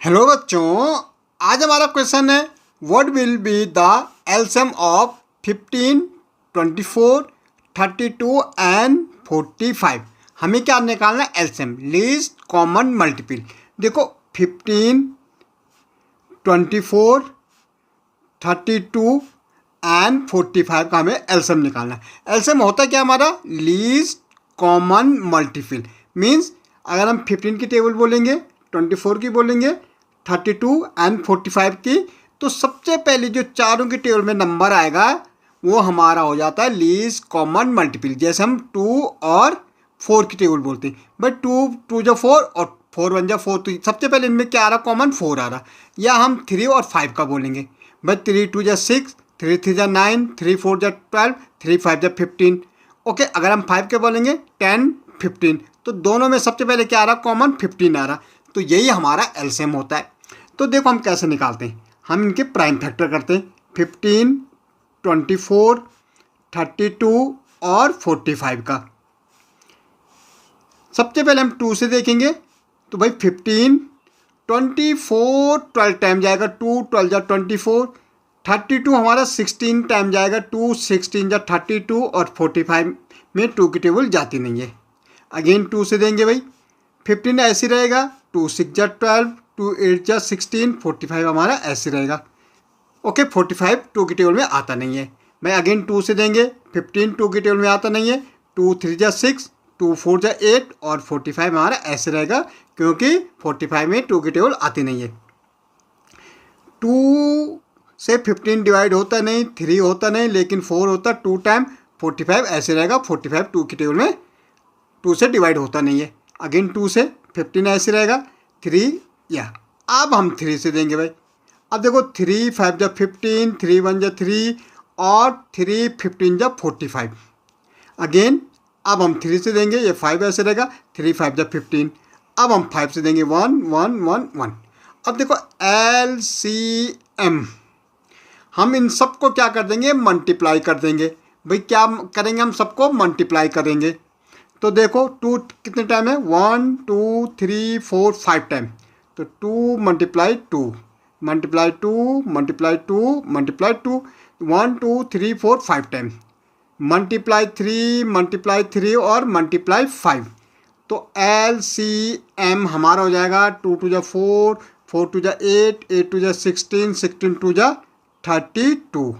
Hello बच्चों, आज हमारा क्वेश्चन है what will be the LCM of 15, 24, 32 and 45। हमें क्या निकालना है? LCM, least common multiple. देखो 15, 24, 32 एंड 45 का हमें एलसीएम निकालना है। एलसीएम होता क्या हमारा? Least common multiple. मीन्स अगर हम 15 की टेबल बोलेंगे, 24 की बोलेंगे, 32 एंड 45 की, तो सबसे पहले जो चारों की टेबल में नंबर आएगा वो हमारा हो जाता है लीस्ट कॉमन मल्टीपल। जैसे हम 2 और 4 की टेबल बोलते हैं, बट 2 जो 4 और 4 1 जा 4, तो सबसे पहले इनमें क्या आ रहा? कॉमन 4 आ रहा। या हम 3 और 5 का बोलेंगे, बट 3 2 जा 6, 3 3 जा 9, 3 4 जा 12, 3 5 जा 15। ओके, अगर हम 5 के बोलेंगे 10 15, तो दोनों में सबसे पहले क्या आ रहा? कॉमन 15 आ रहा। तो यही हमारा एलसीएम होता है। तो देखो हम कैसे निकालते हैं। हम इनके प्राइम फैक्टर करते हैं, 15, 24, 32 और 45 का। सबसे पहले हम 2 से देखेंगे, तो भाई 15, 24 12 टाइम जाएगा, 2 12 जा 24, 32 हमारा 16 टाइम जाएगा, 2 16 जा 32, और 45 में 2 की टेबल जाती नहीं है। अगेन 2 से देंगे भाई, 15 ऐसे रहेगा, 2 6 जा 12, 2 8 जा 16, 45 हमारा ऐसे रहेगा। ओके, 45 2 की टेबल में आता नहीं है। मैं अगेन 2 से देंगे, 15 2 की टेबल में आता नहीं है, 2 3 जा 6, 2 4 जा 8, और 45 हमारा ऐसे रहेगा, क्योंकि 45 में 2 की टेबल आती नहीं है। 2 से 15 डिवाइड होता नहीं, 3 होता नहीं, लेकिन 4 होता। 2 टाइम 45 ऐसे रहेगा, 45 2 की टेबल में 2 से डिवाइड होता नहीं है। अगेन 2 से 15 ऐसे रहेगा, 3 या। अब हम 3 से देंगे भाई। अब देखो 3 5 जा 15, 3 1 जा 3, और 3 15 जा 45। अगेन अब हम 3 से देंगे, ये 5 ऐसे रहेगा, 3 5 जा 15। अब हम 5 से देंगे, 1 1 1 1। अब देखो एलसीएम, हम इन सबको क्या कर देंगे? मल्टीप्लाई कर देंगे। भाई क्या करेंगे? हम सबको मल्टीप्लाई करेंगे। तो देखो 2 कितने टाइम है? 1 2 3 4 5 टाइम। तो 2 multiply 2 multiply 2 multiply 2 multiply 2, 1 2 3 4 5 time. Multiply 3 और मल्टीप्लाई 5। तो एलसीएम हमारा हो जाएगा 2 2 जा 4, 4 2 जा 8, 8 2 जा 16, 16 2 जा 32।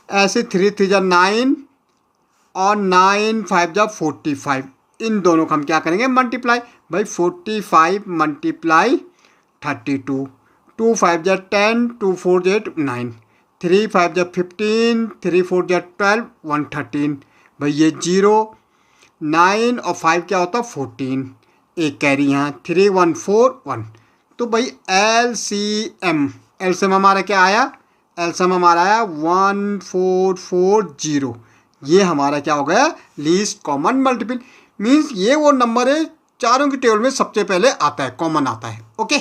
ऐसे 3 3 जा 9, और 9 5 जा 45। इन दोनों को हम क्या करेंगे? मल्टीप्लाई। भाई 45 मल्टीप्लाई 32, 2 5 जा 10, 2 4 जा 9, 3 5 जा 15, 3 4 जा 12, 113। भाई ये 0, 9 और 5 क्या होता? 14। एक कैरी यहाँ, 3 1 4 1। तो भाई एलसीएम हमारा क्या आया? एलसीएम हमारा आया 1440। ये हमारा क्या हो गया? Least common multiple. मीन्स ये वो नंबर है चारों की टेबल में सबसे पहले आता है, कॉमन आता है। ओके।